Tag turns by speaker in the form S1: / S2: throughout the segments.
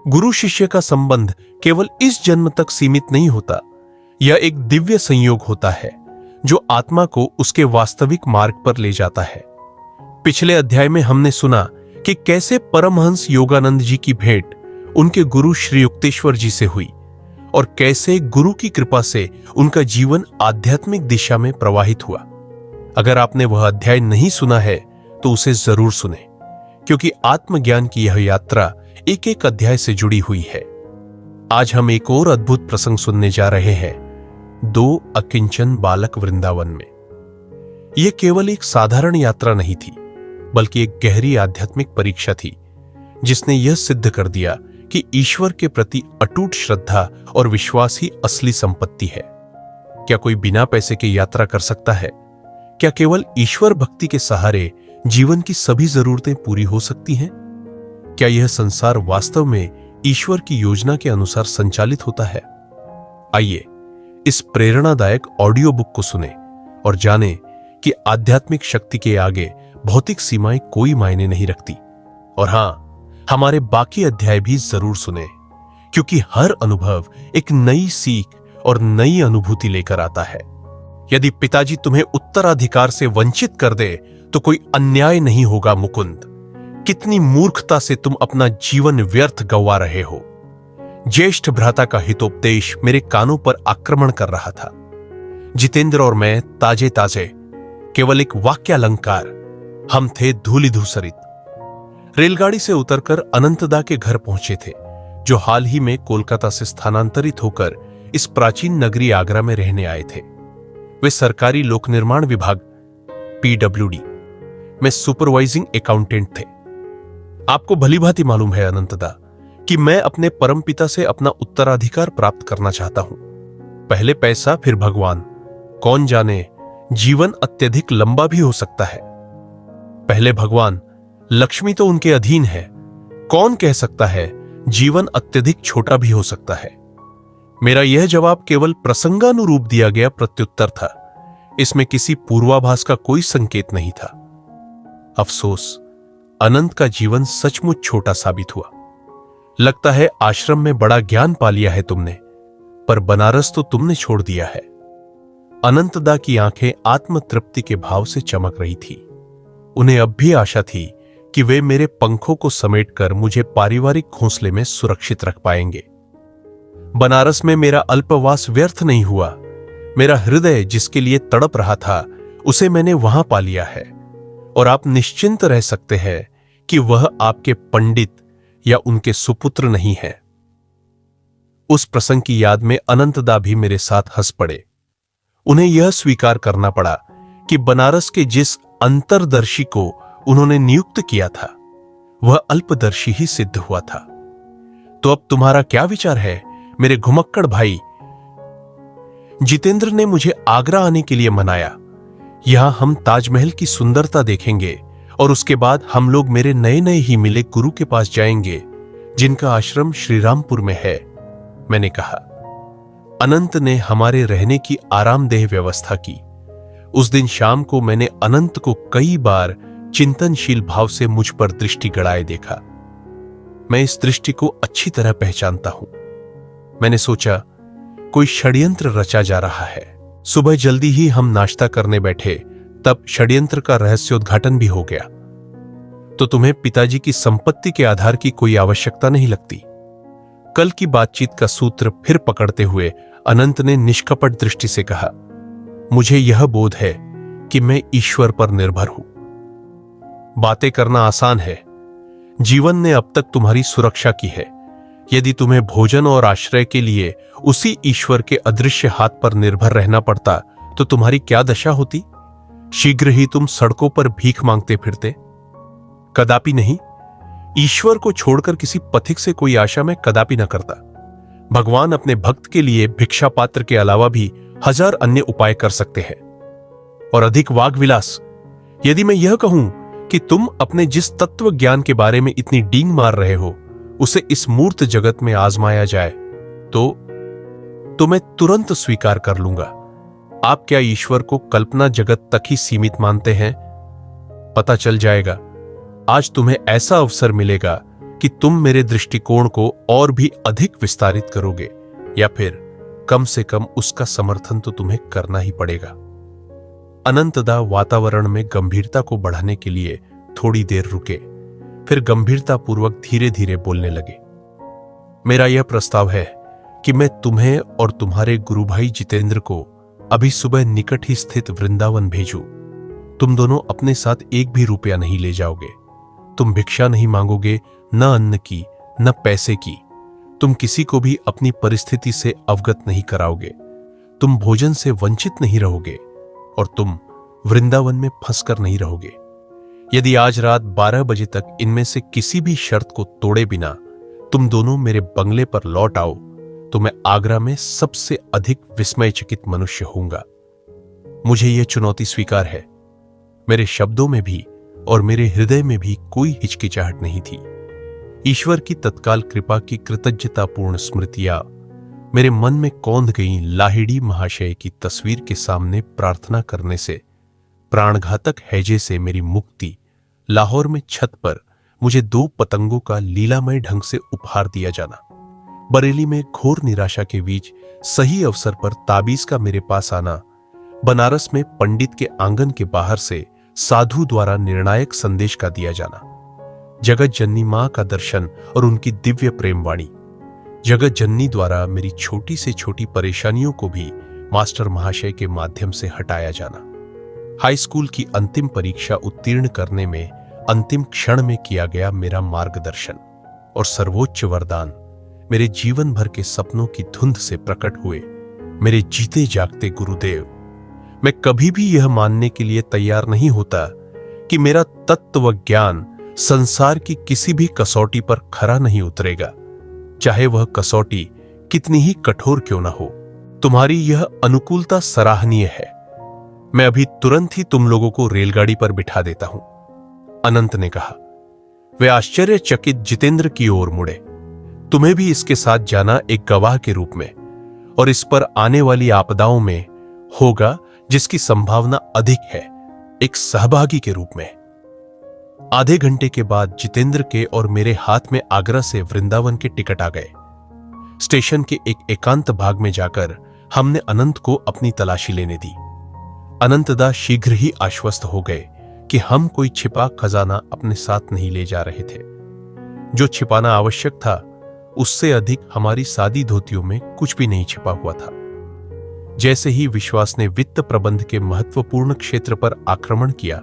S1: गुरु शिष्य का संबंध केवल इस जन्म तक सीमित नहीं होता। यह एक दिव्य संयोग होता है जो आत्मा को उसके वास्तविक मार्ग पर ले जाता है। पिछले अध्याय में हमने सुना कि कैसे परमहंस योगानंद जी की भेंट उनके गुरु श्री युक्तेश्वर जी से हुई और कैसे गुरु की कृपा से उनका जीवन आध्यात्मिक दिशा में प्रवाहित हुआ। अगर आपने वह अध्याय नहीं सुना है तो उसे जरूर सुने, क्योंकि आत्मज्ञान की यह यात्रा एक एक अध्याय से जुड़ी हुई है। आज हम एक और अद्भुत प्रसंग सुनने जा रहे हैं, दो अकिंचन बालक वृंदावन में। यह केवल एक साधारण यात्रा नहीं थी, बल्कि एक गहरी आध्यात्मिक परीक्षा थी, जिसने यह सिद्ध कर दिया कि ईश्वर के प्रति अटूट श्रद्धा और विश्वास ही असली संपत्ति है। क्या कोई बिना पैसे के यात्रा कर सकता है? क्या केवल ईश्वर भक्ति के सहारे जीवन की सभी जरूरतें पूरी हो सकती हैं? क्या यह संसार वास्तव में ईश्वर की योजना के अनुसार संचालित होता है? आइए इस प्रेरणादायक ऑडियो बुक को सुने और जानें कि आध्यात्मिक शक्ति के आगे भौतिक सीमाएं कोई मायने नहीं रखती। और हां, हमारे बाकी अध्याय भी जरूर सुने, क्योंकि हर अनुभव एक नई सीख और नई अनुभूति लेकर आता है। यदि पिताजी तुम्हें उत्तराधिकार से वंचित कर दे तो कोई अन्याय नहीं होगा मुकुंद। कितनी मूर्खता से तुम अपना जीवन व्यर्थ गंवा रहे हो। ज्येष्ठ भ्राता का हितोपदेश मेरे कानों पर आक्रमण कर रहा था। जितेंद्र और मैं ताजे ताजे, केवल एक वाक्यालंकार, हम थे धूलि धूसरित। रेलगाड़ी से उतरकर अनंतदा के घर पहुंचे थे, जो हाल ही में कोलकाता से स्थानांतरित होकर इस प्राचीन नगरी आगरा में रहने आए थे। वे सरकारी लोक निर्माण विभाग PWD में सुपरवाइजिंग अकाउंटेंट थे। आपको भलीभांति मालूम है अनंतदा कि मैं अपने परमपिता से अपना उत्तराधिकार प्राप्त करना चाहता हूं। पहले पैसा फिर भगवान। कौन जाने, जीवन अत्यधिक लंबा भी हो सकता है। पहले भगवान, लक्ष्मी तो उनके अधीन है। कौन कह सकता है जीवन अत्यधिक छोटा भी हो सकता है। मेरा यह जवाब केवल प्रसंगानुरूप दिया गया प्रत्युत्तर था। इसमें किसी पूर्वाभास का कोई संकेत नहीं था। अफसोस, अनंत का जीवन सचमुच छोटा साबित हुआ। लगता है आश्रम में बड़ा ज्ञान पा लिया है तुमने, पर बनारस तो तुमने छोड़ दिया है। अनंतदा की आंखें आत्मतृप्ति के भाव से चमक रही थी। उन्हें अब भी आशा थी कि वे मेरे पंखों को समेटकर मुझे पारिवारिक घोंसले में सुरक्षित रख पाएंगे। बनारस में मेरा अल्पवास व्यर्थ नहीं हुआ। मेरा हृदय जिसके लिए तड़प रहा था, उसे मैंने वहां पा लिया है। और आप निश्चिंत रह सकते हैं कि वह आपके पंडित या उनके सुपुत्र नहीं है। उस प्रसंग की याद में अनंतदा भी मेरे साथ हंस पड़े। उन्हें यह स्वीकार करना पड़ा कि बनारस के जिस अंतर्दर्शी को उन्होंने नियुक्त किया था, वह अल्पदर्शी ही सिद्ध हुआ था। तो अब तुम्हारा क्या विचार है मेरे घुमक्कड़ भाई? जितेंद्र ने मुझे आगरा आने के लिए मनाया। यहां हम ताजमहल की सुंदरता देखेंगे और उसके बाद हम लोग मेरे नए नए ही मिले गुरु के पास जाएंगे, जिनका आश्रम श्रीरामपुर में है, मैंने कहा। अनंत ने हमारे रहने की आरामदेह व्यवस्था की। उस दिन शाम को मैंने अनंत को कई बार चिंतनशील भाव से मुझ पर दृष्टि गड़ाए देखा। मैं इस दृष्टि को अच्छी तरह पहचानता हूं। मैंने सोचा कोई षड्यंत्र रचा जा रहा है। सुबह जल्दी ही हम नाश्ता करने बैठे, तब षड्यंत्र का रहस्योद्घाटन भी हो गया। तो तुम्हें पिताजी की संपत्ति के आधार की कोई आवश्यकता नहीं लगती। कल की बातचीत का सूत्र फिर पकड़ते हुए अनंत ने निष्कपट दृष्टि से कहा, मुझे यह बोध है कि मैं ईश्वर पर निर्भर हूं। बातें करना आसान है। जीवन ने अब तक तुम्हारी सुरक्षा की है। यदि तुम्हें भोजन और आश्रय के लिए उसी ईश्वर के अदृश्य हाथ पर निर्भर रहना पड़ता तो तुम्हारी क्या दशा होती? शीघ्र ही तुम सड़कों पर भीख मांगते फिरते। कदापि नहीं। ईश्वर को छोड़कर किसी पथिक से कोई आशा मैं कदापि न करता। भगवान अपने भक्त के लिए भिक्षा पात्र के अलावा भी हजार अन्य उपाय कर सकते हैं। और अधिक वाग्विलास, यदि मैं यह कहूं कि तुम अपने जिस तत्व ज्ञान के बारे में इतनी डींग मार रहे हो, उसे इस मूर्त जगत में आजमाया जाए तो मैं तुरंत स्वीकार कर लूंगा। आप क्या ईश्वर को कल्पना जगत तक ही सीमित मानते हैं? पता चल जाएगा। आज तुम्हें ऐसा अवसर मिलेगा कि तुम मेरे दृष्टिकोण को और भी अधिक विस्तारित करोगे, या फिर कम से कम उसका समर्थन तो तुम्हें करना ही पड़ेगा। अनंतदा वातावरण में गंभीरता को बढ़ाने के लिए थोड़ी देर रुके, फिर गंभीरतापूर्वक धीरे धीरे बोलने लगे। मेरा यह प्रस्ताव है कि मैं तुम्हें और तुम्हारे गुरु भाई जितेंद्र को अभी सुबह निकट ही स्थित वृंदावन भेजूं। तुम दोनों अपने साथ एक भी रुपया नहीं ले जाओगे। तुम भिक्षा नहीं मांगोगे, न अन्न की, न पैसे की। तुम किसी को भी अपनी परिस्थिति से अवगत नहीं कराओगे। तुम भोजन से वंचित नहीं रहोगे और तुम वृंदावन में फंसकर नहीं रहोगे। यदि आज रात 12 बजे तक इनमें से किसी भी शर्त को तोड़े बिना तुम दोनों मेरे बंगले पर लौट आओ तो मैं आगरा में सबसे अधिक विस्मयचकित मनुष्य होऊंगा। मुझे यह चुनौती स्वीकार है। मेरे शब्दों में भी और मेरे हृदय में भी कोई हिचकिचाहट नहीं थी। ईश्वर की तत्काल कृपा की कृतज्ञतापूर्ण स्मृतियां मेरे मन में कौंध गई। लाहिड़ी महाशय की तस्वीर के सामने प्रार्थना करने से, प्राणघातक हैजे से मेरी मुक्ति, लाहौर में छत पर मुझे 2 पतंगों का लीलामय ढंग से उपहार दिया जाना, बरेली में घोर निराशा के बीच सही अवसर पर ताबीज का मेरे पास आना, बनारस में पंडित के आंगन के बाहर से साधु द्वारा निर्णायक संदेश का दिया जाना, जगत जननी मां का दर्शन और उनकी दिव्य प्रेम वाणी, जगत जननी द्वारा मेरी छोटी से छोटी परेशानियों को भी मास्टर महाशय के माध्यम से हटाया जाना, हाई स्कूल की अंतिम परीक्षा उत्तीर्ण करने में अंतिम क्षण में किया गया मेरा मार्गदर्शन, और सर्वोच्च वरदान मेरे जीवन भर के सपनों की धुंध से प्रकट हुए मेरे जीते जागते गुरुदेव। मैं कभी भी यह मानने के लिए तैयार नहीं होता कि मेरा तत्व ज्ञान संसार की किसी भी कसौटी पर खरा नहीं उतरेगा, चाहे वह कसौटी कितनी ही कठोर क्यों न हो। तुम्हारी यह अनुकूलता सराहनीय है। मैं अभी तुरंत ही तुम लोगों को रेलगाड़ी पर बिठा देता हूं, अनंत ने कहा। वे आश्चर्यचकित जितेंद्र की ओर मुड़े। तुम्हें भी इसके साथ जाना एक गवाह के रूप में और इस पर आने वाली आपदाओं में होगा जिसकी संभावना अधिक है, एक सहभागी के रूप में। आधे घंटे के बाद जितेंद्र के और मेरे हाथ में आगरा से वृंदावन के टिकट आ गए। स्टेशन के एक एकांत भाग में जाकर हमने अनंत को अपनी तलाशी लेने दी। अनंतदा शीघ्र ही आश्वस्त हो गए कि हम कोई छिपा खजाना अपने साथ नहीं ले जा रहे थे। जो छिपाना आवश्यक था उससे अधिक हमारी सादी धोतियों में कुछ भी नहीं छिपा हुआ था। जैसे ही विश्वास ने वित्त प्रबंध के महत्वपूर्ण क्षेत्र पर आक्रमण किया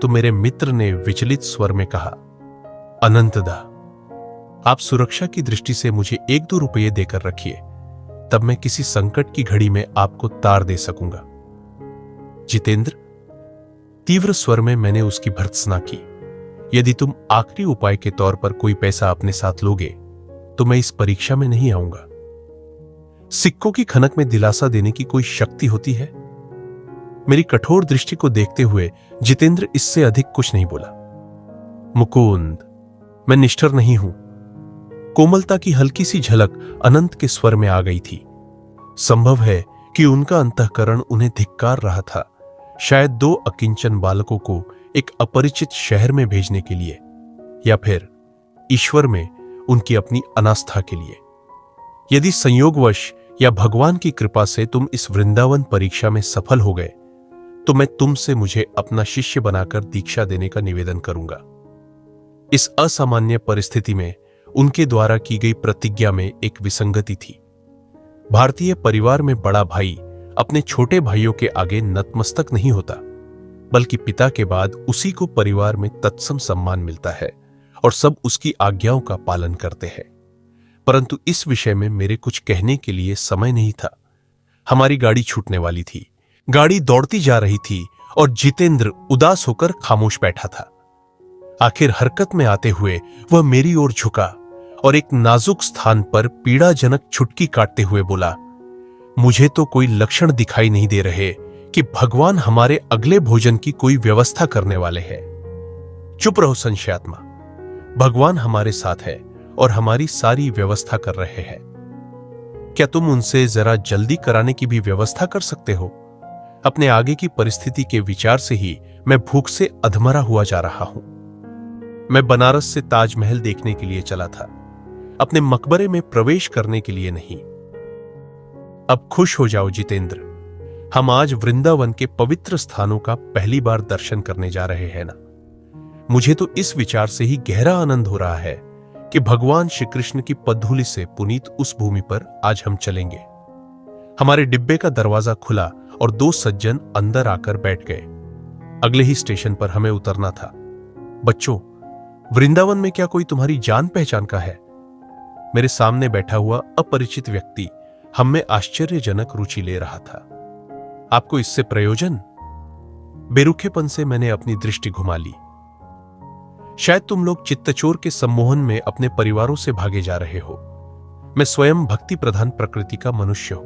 S1: तो मेरे मित्र ने विचलित स्वर में कहा, अनंतदा, आप सुरक्षा की दृष्टि से मुझे 1-2 रुपये देकर रखिए, तब मैं किसी संकट की घड़ी में आपको तार दे सकूंगा। जितेंद्र, तीव्र स्वर में मैंने उसकी भर्त्सना की, यदि तुम आखिरी उपाय के तौर पर कोई पैसा अपने साथ लोगे तो मैं इस परीक्षा में नहीं आऊंगा। सिक्कों की खनक में दिलासा देने की कोई शक्ति होती है? मेरी कठोर दृष्टि को देखते हुए जितेंद्र इससे अधिक कुछ नहीं बोला। मुकुंद, मैं निष्ठुर नहीं हूं। कोमलता की हल्की सी झलक अनंत के स्वर में आ गई थी। संभव है कि उनका अंतःकरण उन्हें धिक्कार रहा था, शायद 2 अकिंचन बालकों को एक अपरिचित शहर में भेजने के लिए, या फिर ईश्वर में उनकी अपनी अनास्था के लिए। यदि संयोगवश या भगवान की कृपा से तुम इस वृंदावन परीक्षा में सफल हो गए तो मैं तुमसे मुझे अपना शिष्य बनाकर दीक्षा देने का निवेदन करूंगा। इस असामान्य परिस्थिति में उनके द्वारा की गई प्रतिज्ञा में एक विसंगति थी। भारतीय परिवार में बड़ा भाई अपने छोटे भाइयों के आगे नतमस्तक नहीं होता, बल्कि पिता के बाद उसी को परिवार में तत्सम सम्मान मिलता है और सब उसकी आज्ञाओं का पालन करते हैं। परंतु इस विषय में मेरे कुछ कहने के लिए समय नहीं था। हमारी गाड़ी छूटने वाली थी। गाड़ी दौड़ती जा रही थी और जितेंद्र उदास होकर खामोश बैठा था। आखिर हरकत में आते हुए वह मेरी ओर झुका और एक नाजुक स्थान पर पीड़ाजनक छुटकी काटते हुए बोला, मुझे तो कोई लक्षण दिखाई नहीं दे रहे कि भगवान हमारे अगले भोजन की कोई व्यवस्था करने वाले हैं। चुप रहो संशयात्मा, भगवान हमारे साथ है और हमारी सारी व्यवस्था कर रहे हैं। क्या तुम उनसे जरा जल्दी कराने की भी व्यवस्था कर सकते हो? अपने आगे की परिस्थिति के विचार से ही मैं भूख से अधमरा हुआ जा रहा हूं। मैं बनारस से ताजमहल देखने के लिए चला था, अपने मकबरे में प्रवेश करने के लिए नहीं। अब खुश हो जाओ जितेंद्र, हम आज वृंदावन के पवित्र स्थानों का पहली बार दर्शन करने जा रहे हैं ना। मुझे तो इस विचार से ही गहरा आनंद हो रहा है कि भगवान श्री कृष्ण की पद्धूलि से पुनीत उस भूमि पर आज हम चलेंगे। हमारे डिब्बे का दरवाजा खुला और दो सज्जन अंदर आकर बैठ गए। अगले ही स्टेशन पर हमें उतरना था। बच्चों, वृंदावन में क्या कोई तुम्हारी जान पहचान का है? मेरे सामने बैठा हुआ अपरिचित व्यक्ति हम में आश्चर्यजनक रुचि ले रहा था। आपको इससे प्रयोजन? बेरुखेपन से मैंने अपनी दृष्टि घुमा ली। शायद तुम लोग चित्तचोर के सम्मोहन में अपने परिवारों से भागे जा रहे हो। मैं स्वयं भक्ति प्रधान प्रकृति का मनुष्य हूं।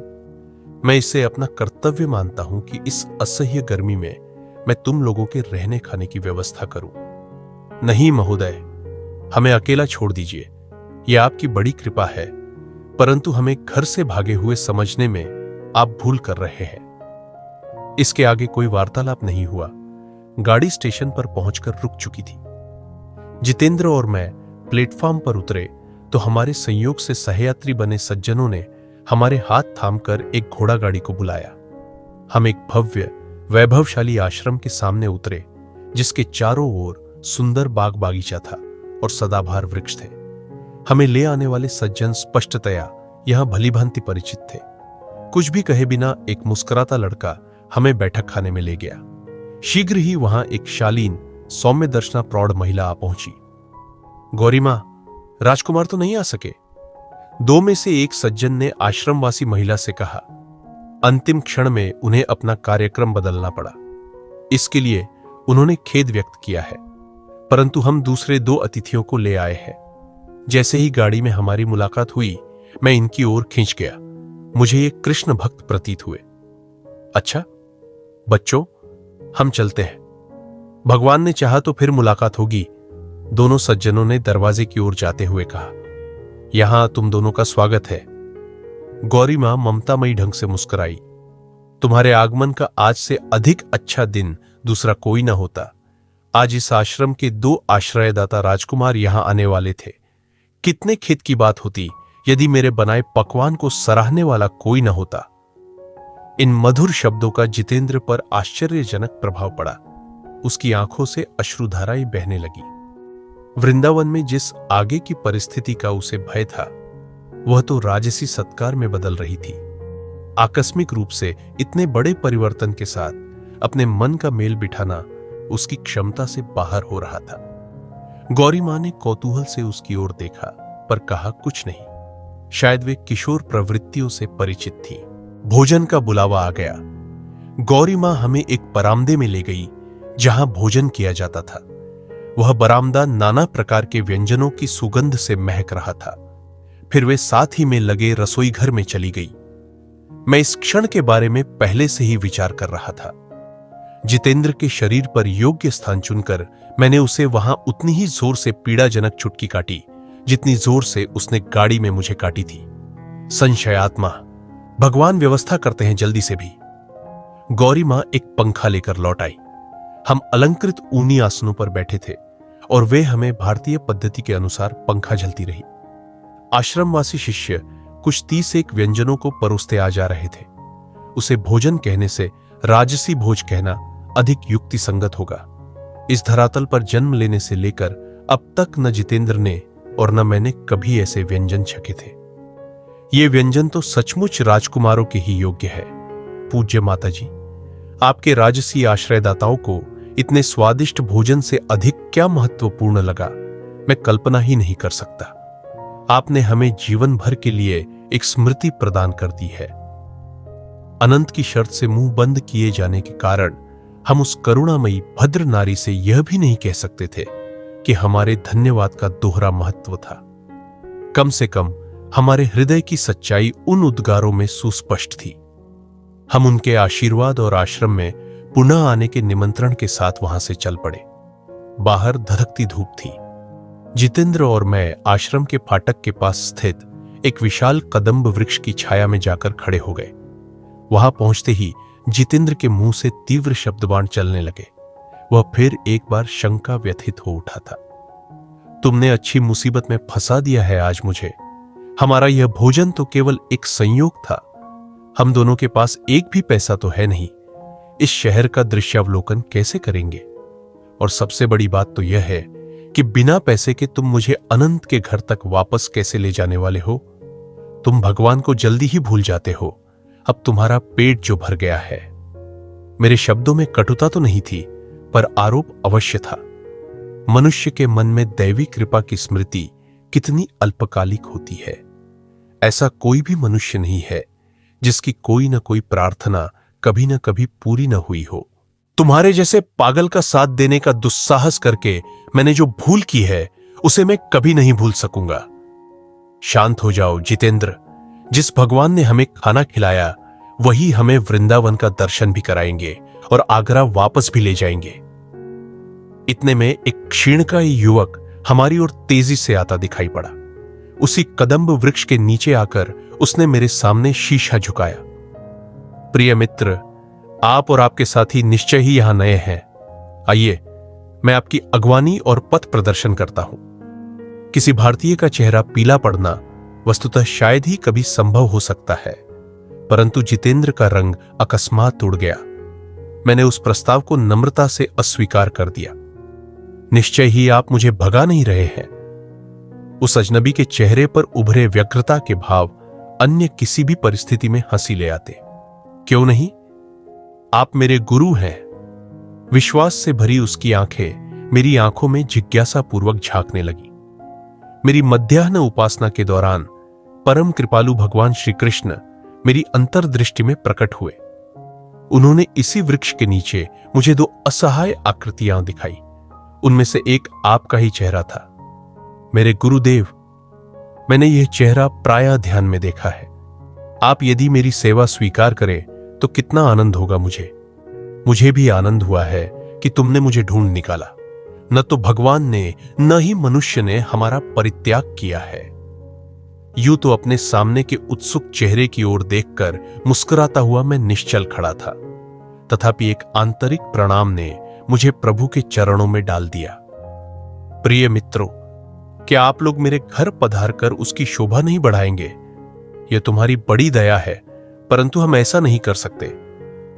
S1: मैं इसे अपना कर्तव्य मानता हूं कि इस असह्य गर्मी में मैं तुम लोगों के रहने खाने की व्यवस्था करूं। नहीं महोदय, हमें अकेला छोड़ दीजिए। यह आपकी बड़ी कृपा है, परंतु हमें घर से भागे हुए समझने में आप भूल कर रहे हैं। इसके आगे कोई वार्तालाप नहीं हुआ। गाड़ी स्टेशन पर पहुंचकर रुक चुकी थी। जितेंद्र और मैं प्लेटफॉर्म पर उतरे तो हमारे संयोग से सहयात्री बने सज्जनों ने हमारे हाथ थामकर एक घोड़ा गाड़ी को बुलाया। हम एक भव्य वैभवशाली आश्रम के सामने उतरे, जिसके चारों ओर सुंदर बाग बागीचा था और सदाबहार वृक्ष थे। हमें ले आने वाले सज्जन स्पष्टतया यहां भलीभांति परिचित थे। कुछ भी कहे बिना एक मुस्कुराता लड़का हमें बैठक खाने में ले गया। शीघ्र ही वहां एक शालीन सौम्य दर्शना प्रौढ़ महिला आ पहुंची। गौरी मां, राजकुमार तो नहीं आ सके? दो में से एक सज्जन ने आश्रमवासी महिला से कहा। अंतिम क्षण में उन्हें अपना कार्यक्रम बदलना पड़ा। इसके लिए उन्होंने खेद व्यक्त किया है, परंतु हम दूसरे दो अतिथियों को ले आए हैं। जैसे ही गाड़ी में हमारी मुलाकात हुई, मैं इनकी ओर खींच गया। मुझे ये कृष्ण भक्त प्रतीत हुए। अच्छा बच्चों, हम चलते हैं। भगवान ने चाहा तो फिर मुलाकात होगी, दोनों सज्जनों ने दरवाजे की ओर जाते हुए कहा। यहां तुम दोनों का स्वागत है। गौरी मां ममतामयी ढंग से मुस्कुराई। तुम्हारे आगमन का आज से अधिक अच्छा दिन दूसरा कोई न होता। आज इस आश्रम के दो आश्रयदाता राजकुमार यहां आने वाले थे। कितने खेद की बात होती यदि मेरे बनाए पकवान को सराहने वाला कोई न होता। इन मधुर शब्दों का जितेंद्र पर आश्चर्यजनक प्रभाव पड़ा। उसकी आंखों से अश्रुधाराएं बहने लगी। वृंदावन में जिस आगे की परिस्थिति का उसे भय था, वह तो राजसी सत्कार में बदल रही थी। आकस्मिक रूप से इतने बड़े परिवर्तन के साथ अपने मन का मेल बिठाना उसकी क्षमता से बाहर हो रहा था। गौरी मां ने कौतूहल से उसकी ओर देखा, पर कहा कुछ नहीं। शायद वे किशोर प्रवृत्तियों से परिचित थी। भोजन का बुलावा आ गया। गौरी मां हमें एक बरामदे में ले गई, जहां भोजन किया जाता था। वह बरामदा नाना प्रकार के व्यंजनों की सुगंध से महक रहा था। फिर वे साथ ही में लगे रसोई घर में चली गई। मैं इस क्षण के बारे में पहले से ही विचार कर रहा था। जितेंद्र के शरीर पर योग्य स्थान चुनकर मैंने उसे वहां उतनी ही जोर से पीड़ाजनक चुटकी काटी, जितनी जोर से उसने गाड़ी में मुझे काटी थी। संशयात्मा, भगवान व्यवस्था करते हैं जल्दी से भी। गौरी मां एक पंखा लेकर लौट आई। हम अलंकृत ऊनी आसनों पर बैठे थे और वे हमें भारतीय पद्धति के अनुसार पंखा झलती रही। आश्रमवासी शिष्य कुछ 31 व्यंजनों को परोसते आ जा रहे थे। उसे भोजन कहने से राजसी भोज कहना अधिक युक्ति संगत होगा। इस धरातल पर जन्म लेने से लेकर अब तक न जितेंद्र ने और न मैंने कभी ऐसे व्यंजन छके थे। ये व्यंजन तो सचमुच राजकुमारों के ही योग्य है। पूज्य माताजी, आपके राजसी आश्रयदाताओं को इतने स्वादिष्ट भोजन से अधिक क्या महत्वपूर्ण लगा, मैं कल्पना ही नहीं कर सकता। आपने हमें जीवन भर के लिए एक स्मृति प्रदान कर दी है। अनंत की शर्त से मुंह बंद किए जाने के कारण हम उस करुणामयी भद्र नारी से यह भी नहीं कह सकते थे कि हमारे धन्यवाद का दोहरा महत्व था। कम से कम हमारे हृदय की सच्चाई उन उद्गारों में सुस्पष्ट थी। हम उनके आशीर्वाद और आश्रम में पुनः आने के निमंत्रण के साथ वहां से चल पड़े। बाहर धधकती धूप थी। जितेंद्र और मैं आश्रम के फाटक के पास स्थित एक विशाल कदम्ब वृक्ष की छाया में जाकर खड़े हो गए। वहां पहुंचते ही जितेंद्र के मुंह से तीव्र शब्दबाण चलने लगे। वह फिर एक बार शंका व्यथित हो उठा था। तुमने अच्छी मुसीबत में फंसा दिया है आज मुझे। हमारा यह भोजन तो केवल एक संयोग था। हम दोनों के पास एक भी पैसा तो है नहीं। इस शहर का दृश्यावलोकन कैसे करेंगे? और सबसे बड़ी बात तो यह है कि बिना पैसे के तुम मुझे अनंत के घर तक वापस कैसे ले जाने वाले हो? तुम भगवान को जल्दी ही भूल जाते हो। अब तुम्हारा पेट जो भर गया है। मेरे शब्दों में कटुता तो नहीं थी, पर आरोप अवश्य था। मनुष्य के मन में दैवी कृपा की स्मृति कितनी अल्पकालिक होती है। ऐसा कोई भी मनुष्य नहीं है जिसकी कोई न कोई प्रार्थना कभी न कभी पूरी न हुई हो। तुम्हारे जैसे पागल का साथ देने का दुस्साहस करके मैंने जो भूल की है उसे मैं कभी नहीं भूल सकूंगा। शांत हो जाओ जितेंद्र। जिस भगवान ने हमें खाना खिलाया वही हमें वृंदावन का दर्शन भी कराएंगे और आगरा वापस भी ले जाएंगे। इतने में एक क्षीणकाय युवक हमारी ओर तेजी से आता दिखाई पड़ा। उसी कदम्ब वृक्ष के नीचे आकर उसने मेरे सामने शीशा झुकाया। प्रिय मित्र, आप और आपके साथी निश्चय ही यहां नए हैं। आइए, मैं आपकी अगवानी और पथ प्रदर्शन करता हूं। किसी भारतीय का चेहरा पीला पड़ना वस्तुतः शायद ही कभी संभव हो सकता है, परंतु जितेंद्र का रंग अकस्मात उड़ गया। मैंने उस प्रस्ताव को नम्रता से अस्वीकार कर दिया। निश्चय ही आप मुझे भगा नहीं रहे हैं। उस अजनबी के चेहरे पर उभरे व्यग्रता के भाव अन्य किसी भी परिस्थिति में हंसी ले आते। क्यों नहीं? आप मेरे गुरु हैं। विश्वास से भरी उसकी आंखें मेरी आंखों में जिज्ञासा पूर्वक झांकने लगी। मेरी मध्याह्न उपासना के दौरान परम कृपालु भगवान श्री कृष्ण मेरी अंतर्दृष्टि में प्रकट हुए। उन्होंने इसी वृक्ष के नीचे मुझे दो असहाय आकृतियां दिखाई। उनमें से एक आपका ही चेहरा था। मेरे गुरुदेव, मैंने यह चेहरा प्रायः ध्यान में देखा है। आप यदि मेरी सेवा स्वीकार करें तो कितना आनंद होगा मुझे भी आनंद हुआ है कि तुमने मुझे ढूंढ निकाला। न तो भगवान ने न ही मनुष्य ने हमारा परित्याग किया है। यूं तो अपने सामने के उत्सुक चेहरे की ओर देखकर मुस्कुराता हुआ मैं निश्चल खड़ा था, तथापि एक आंतरिक प्रणाम ने मुझे प्रभु के चरणों में डाल दिया। प्रिय मित्रों, क्या आप लोग मेरे घर पधारकर उसकी शोभा नहीं बढ़ाएंगे? यह तुम्हारी बड़ी दया है, परंतु हम ऐसा नहीं कर सकते।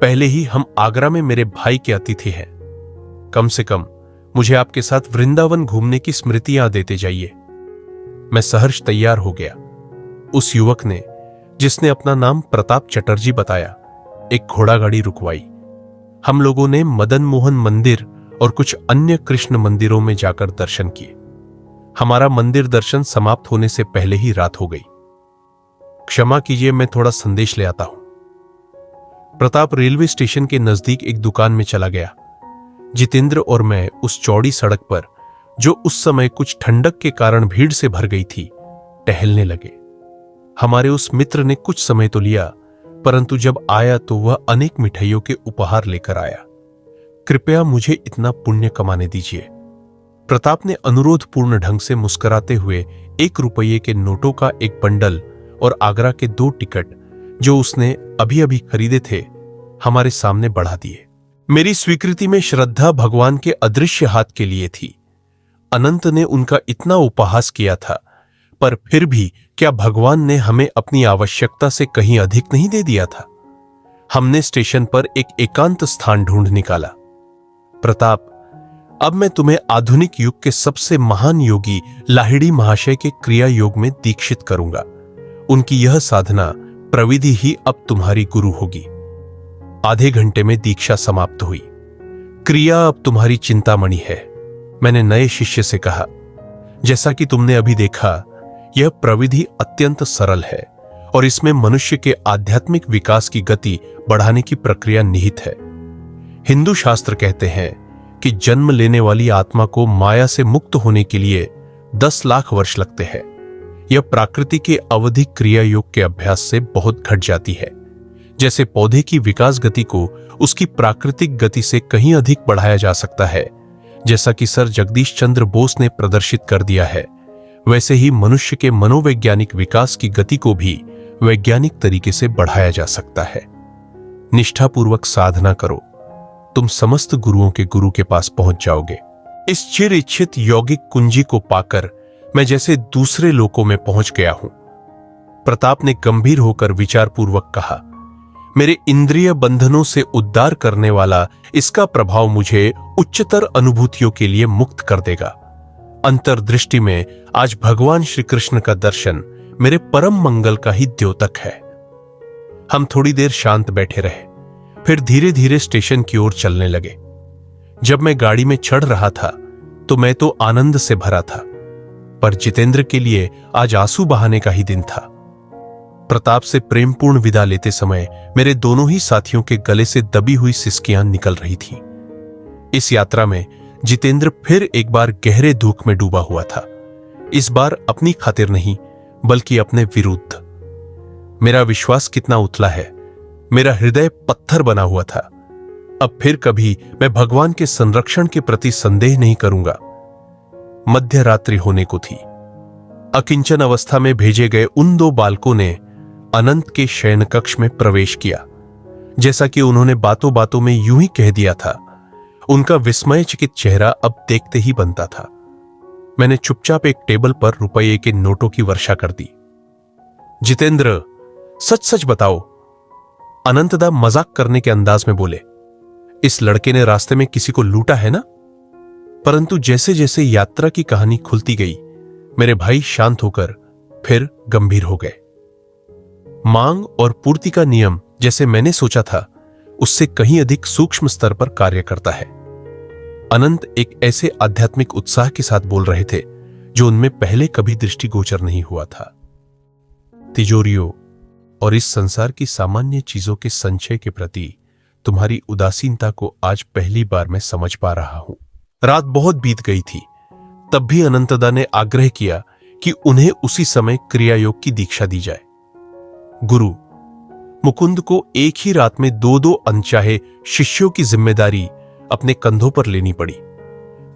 S1: पहले ही हम आगरा में मेरे भाई के अतिथि हैं। कम से कम मुझे आपके साथ वृंदावन घूमने की स्मृतियां देते जाइए। मैं सहर्ष तैयार हो गया। उस युवक ने, जिसने अपना नाम प्रताप चटर्जी बताया, एक घोड़ागाड़ी रुकवाई। हम लोगों ने मदन मोहन मंदिर और कुछ अन्य कृष्ण मंदिरों में जाकर दर्शन किए। हमारा मंदिर दर्शन समाप्त होने से पहले ही रात हो गई। क्षमा कीजिए, मैं थोड़ा संदेश ले आता हूं। प्रताप रेलवे स्टेशन के नजदीक एक दुकान में चला गया। जितेंद्र और मैं उस चौड़ी सड़क पर, जो उस समय कुछ ठंडक के कारण भीड़ से भर गई थी, टहलने लगे। हमारे उस मित्र ने कुछ समय तो लिया, परंतु जब आया तो वह अनेक मिठाइयों के उपहार लेकर आया। कृपया मुझे इतना पुण्य कमाने दीजिए। प्रताप ने अनुरोधपूर्ण ढंग से मुस्कुराते हुए 1 रुपये के नोटों का एक बंडल और आगरा के 2 टिकट, जो उसने अभी अभी खरीदे थे, हमारे सामने बढ़ा दिए। मेरी स्वीकृति में श्रद्धा भगवान के अदृश्य हाथ के लिए थी। अनंत ने उनका इतना उपहास किया था, पर फिर भी क्या भगवान ने हमें अपनी आवश्यकता से कहीं अधिक नहीं दे दिया था? हमने स्टेशन पर एक एकांत स्थान ढूंढ निकाला। प्रताप, अब मैं तुम्हें आधुनिक युग के सबसे महान योगी लाहिड़ी महाशय के क्रिया योग में दीक्षित करूंगा। उनकी यह साधना प्रविधि ही अब तुम्हारी गुरु होगी। आधे घंटे में दीक्षा समाप्त हुई। क्रिया अब तुम्हारी चिंतामणि है, मैंने नए शिष्य से कहा। जैसा कि तुमने अभी देखा, यह प्रविधि अत्यंत सरल है और इसमें मनुष्य के आध्यात्मिक विकास की गति बढ़ाने की प्रक्रिया निहित है। हिंदू शास्त्र कहते हैं कि जन्म लेने वाली आत्मा को माया से मुक्त होने के लिए 10 लाख वर्ष लगते हैं। यह प्रकृति के अवधिक क्रिया योग के अभ्यास से बहुत घट जाती है। जैसे पौधे की विकास गति को उसकी प्राकृतिक गति से कहीं अधिक बढ़ाया जा सकता है, जैसा कि सर जगदीश चंद्र बोस ने प्रदर्शित कर दिया है, वैसे ही मनुष्य के मनोवैज्ञानिक विकास की गति को भी वैज्ञानिक तरीके से बढ़ाया जा सकता है। निष्ठापूर्वक साधना करो, तुम समस्त गुरुओं के गुरु के पास पहुंच जाओगे। इस चिर इच्छित यौगिक कुंजी को पाकर मैं जैसे दूसरे लोकों में पहुंच गया हूं। प्रताप ने गंभीर होकर विचारपूर्वक कहा, मेरे इंद्रिय बंधनों से उद्धार करने वाला इसका प्रभाव मुझे उच्चतर अनुभूतियों के लिए मुक्त कर देगा। अंतर्दृष्टि में आज भगवान श्री कृष्ण का दर्शन मेरे परम मंगल का ही द्योतक है। हम थोड़ी देर शांत बैठे रहे, फिर धीरे धीरे स्टेशन की ओर चलने लगे। जब मैं गाड़ी में चढ़ रहा था तो मैं तो आनंद से भरा था, पर जितेंद्र के लिए आज आंसू बहाने का ही दिन था। प्रताप से प्रेमपूर्ण विदा लेते समय मेरे दोनों ही साथियों के गले से दबी हुई सिसकियां निकल रही थीं। इस यात्रा में जितेंद्र फिर एक बार गहरे दुख में डूबा हुआ था, इस बार अपनी खातिर नहीं बल्कि अपने विरुद्ध। मेरा विश्वास कितना उथला है, मेरा हृदय पत्थर बना हुआ था। अब फिर कभी मैं भगवान के संरक्षण के प्रति संदेह नहीं करूंगा। मध्य रात्रि होने को थी। अकिंचन अवस्था में भेजे गए उन दो बालकों ने अनंत के शयन कक्ष में प्रवेश किया। जैसा कि उन्होंने बातों बातों में यूं ही कह दिया था, उनका विस्मयचकित चेहरा अब देखते ही बनता था। मैंने चुपचाप एक टेबल पर रुपये के नोटों की वर्षा कर दी। जितेंद्र, सच सच बताओ, अनंतदा मजाक करने के अंदाज में बोले। इस लड़के ने रास्ते में किसी को लूटा है ना? परंतु जैसे जैसे यात्रा की कहानी खुलती गई, मेरे भाई शांत होकर फिर गंभीर हो गए। मांग और पूर्ति का नियम, जैसे मैंने सोचा था, उससे कहीं अधिक सूक्ष्म स्तर पर कार्य करता है। अनंत एक ऐसे आध्यात्मिक उत्साह के साथ बोल रहे थे जो उनमें पहले कभी दृष्टिगोचर नहीं हुआ था। तिजोरियों और इस संसार की सामान्य चीजों के संचय के प्रति तुम्हारी उदासीनता को आज पहली बार मैं समझ पा रहा हूं। रात बहुत बीत गई थी, तब भी अनंतदा ने आग्रह किया कि उन्हें उसी समय क्रियायोग की दीक्षा दी जाए। गुरु, मुकुंद को एक ही रात में दो दो अनचाहे शिष्यों की जिम्मेदारी अपने कंधों पर लेनी पड़ी।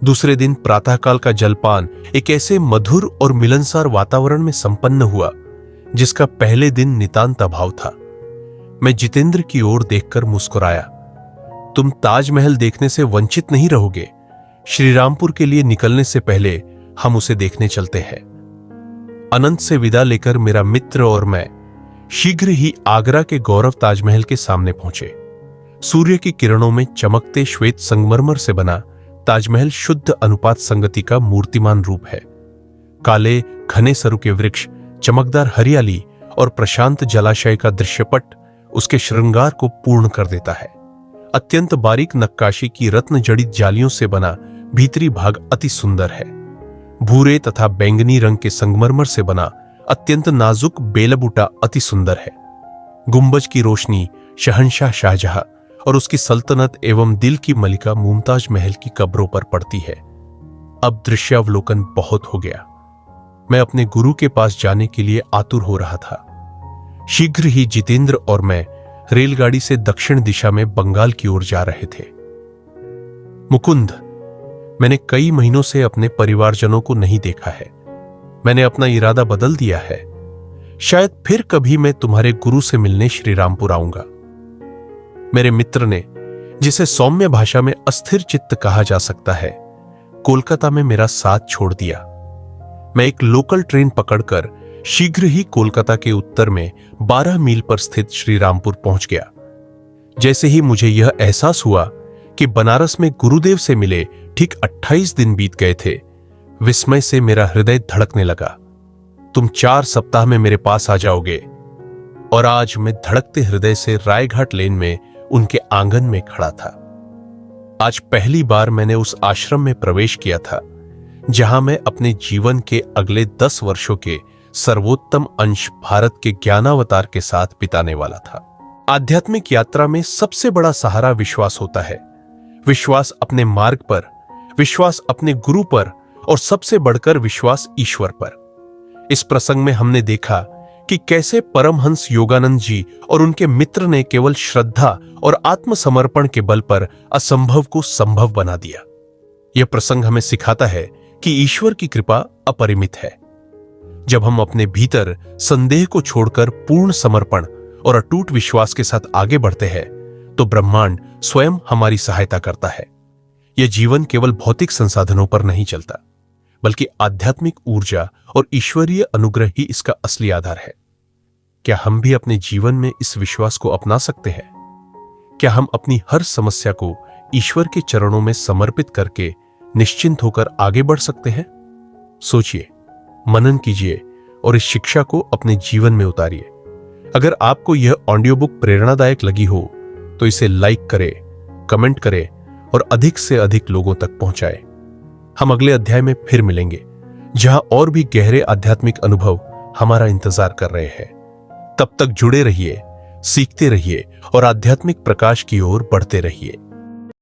S1: दूसरे दिन प्रातःकाल का जलपान एक ऐसे मधुर और मिलनसार वातावरण में संपन्न हुआ जिसका पहले दिन नितांत अभाव था। मैं जितेंद्र की ओर देखकर मुस्कुराया। तुम ताजमहल देखने से वंचित नहीं रहोगे। श्रीरामपुर के लिए निकलने से पहले हम उसे देखने चलते हैं। अनंत से विदा लेकर मेरा मित्र और मैं शीघ्र ही आगरा के गौरव ताजमहल के सामने पहुंचे। सूर्य की किरणों में चमकते श्वेत संगमरमर से बना ताजमहल शुद्ध अनुपात संगति का मूर्तिमान रूप है। काले घने सरू के वृक्ष, चमकदार हरियाली और प्रशांत जलाशय का दृश्यपट उसके श्रृंगार को पूर्ण कर देता है। अत्यंत बारीक नक्काशी की रत्न जड़ित जालियों से बना भीतरी भाग अति सुंदर है। भूरे तथा बैंगनी रंग के संगमरमर से बना अत्यंत नाजुक बेलबूटा अति सुंदर है। गुंबज की रोशनी शहंशाह शाहजहां और उसकी सल्तनत एवं दिल की मलिका मुमताज महल की कब्रों पर पड़ती है। अब दृश्यावलोकन बहुत हो गया। मैं अपने गुरु के पास जाने के लिए आतुर हो रहा था। शीघ्र ही जितेंद्र और मैं रेलगाड़ी से दक्षिण दिशा में बंगाल की ओर जा रहे थे। मुकुंद, मैंने कई महीनों से अपने परिवारजनों को नहीं देखा है। मैंने अपना इरादा बदल दिया है। शायद फिर कभी मैं तुम्हारे गुरु से मिलने श्रीरामपुर आऊंगा। मेरे मित्र ने, जिसे सौम्य भाषा में अस्थिर चित्त कहा जा सकता है, कोलकाता में मेरा साथ छोड़ दिया। मैं एक लोकल ट्रेन पकड़कर शीघ्र ही कोलकाता के उत्तर में 12 मील पर स्थित श्रीरामपुर पहुंच गया। जैसे ही मुझे यह एहसास हुआ कि बनारस में गुरुदेव से मिले ठीक 28 दिन बीत गए थे, विस्मय से मेरा हृदय धड़कने लगा। तुम 4 सप्ताह में मेरे पास आ जाओगे। और आज मैं धड़कते हृदय से रायघाट लेन में उनके आंगन में खड़ा था। आज पहली बार मैंने उस आश्रम में प्रवेश किया था जहां मैं अपने जीवन के अगले 10 वर्षों के सर्वोत्तम अंश भारत के ज्ञानावतार के साथ बिताने वाला था। आध्यात्मिक यात्रा में सबसे बड़ा सहारा विश्वास होता है। विश्वास अपने मार्ग पर, विश्वास अपने गुरु पर और सबसे बढ़कर विश्वास ईश्वर पर। इस प्रसंग में हमने देखा कि कैसे परमहंस योगानंद जी और उनके मित्र ने केवल श्रद्धा और आत्मसमर्पण के बल पर असंभव को संभव बना दिया। यह प्रसंग हमें सिखाता है कि ईश्वर की कृपा अपरिमित है। जब हम अपने भीतर संदेह को छोड़कर पूर्ण समर्पण और अटूट विश्वास के साथ आगे बढ़ते हैं तो ब्रह्मांड स्वयं हमारी सहायता करता है। यह जीवन केवल भौतिक संसाधनों पर नहीं चलता, बल्कि आध्यात्मिक ऊर्जा और ईश्वरीय अनुग्रह ही इसका असली आधार है। क्या हम भी अपने जीवन में इस विश्वास को अपना सकते हैं? क्या हम अपनी हर समस्या को ईश्वर के चरणों में समर्पित करके निश्चिंत होकर आगे बढ़ सकते हैं? सोचिए, मनन कीजिए और इस शिक्षा को अपने जीवन में उतारिए। अगर आपको यह ऑडियो बुक प्रेरणादायक लगी हो तो इसे लाइक करें, कमेंट करें और अधिक से अधिक लोगों तक पहुंचाएं। हम अगले अध्याय में फिर मिलेंगे, जहां और भी गहरे आध्यात्मिक अनुभव हमारा इंतजार कर रहे हैं। तब तक जुड़े रहिए, सीखते रहिए और आध्यात्मिक प्रकाश की ओर बढ़ते रहिए।